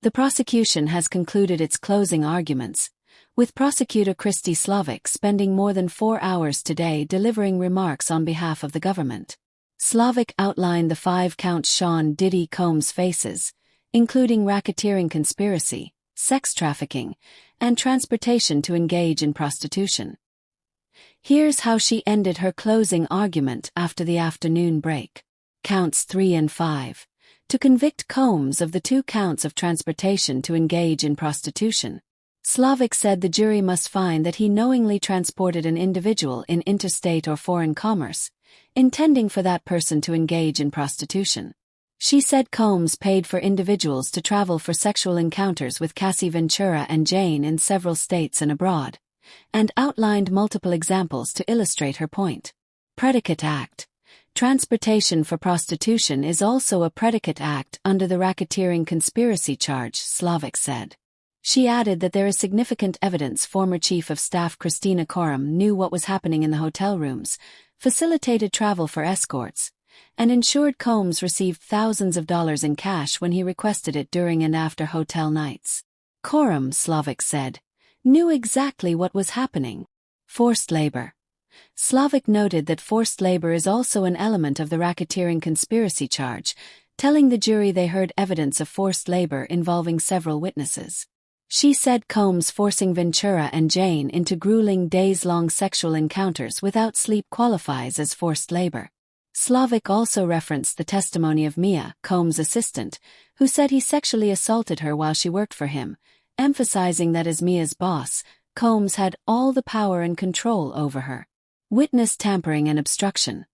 The prosecution has concluded its closing arguments, with prosecutor Kristi Slavic spending more than 4 hours today delivering remarks on behalf of the government. Slavic outlined the 5 counts Sean Diddy Combs faces, including racketeering conspiracy, sex trafficking, and transportation to engage in prostitution. Here's how she ended her closing argument after the afternoon break. Counts 3 and 5. To convict Combs of the 2 counts of transportation to engage in prostitution. Slavic said the jury must find that he knowingly transported an individual in interstate or foreign commerce, intending for that person to engage in prostitution. She said Combs paid for individuals to travel for sexual encounters with Cassie Ventura and Jane in several states and abroad, and outlined multiple examples to illustrate her point. Predicate Act. Transportation for prostitution is also a predicate act under the racketeering conspiracy charge, Slavic said. She added that there is significant evidence former Chief of Staff Christina Coram knew what was happening in the hotel rooms, facilitated travel for escorts, and ensured Combs received thousands of dollars in cash when he requested it during and after hotel nights. Coram, Slavic said, knew exactly what was happening. Forced labor. Slavic noted that forced labor is also an element of the racketeering conspiracy charge, telling the jury they heard evidence of forced labor involving several witnesses. She said Combs forcing Ventura and Jane into grueling days-long sexual encounters without sleep qualifies as forced labor. Slavic also referenced the testimony of Mia, Combs' assistant, who said he sexually assaulted her while she worked for him, emphasizing that as Mia's boss, Combs had all the power and control over her. Witness tampering and obstruction.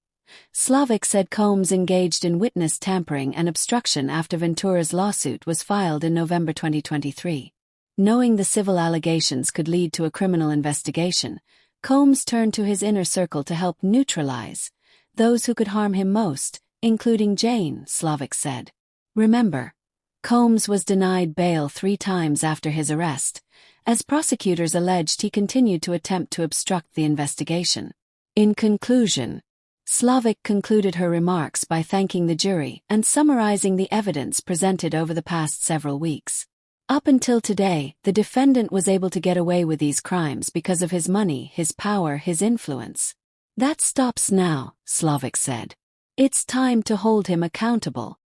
Slavic said Combs engaged in witness tampering and obstruction after Ventura's lawsuit was filed in November 2023. Knowing the civil allegations could lead to a criminal investigation, Combs turned to his inner circle to help neutralize those who could harm him most, including Jane, Slavic said. Remember, Combs was denied bail 3 times after his arrest, as prosecutors alleged he continued to attempt to obstruct the investigation. In conclusion, Slavic concluded her remarks by thanking the jury and summarizing the evidence presented over the past several weeks. Up until today, the defendant was able to get away with these crimes because of his money, his power, his influence. That stops now, Slavic said. It's time to hold him accountable.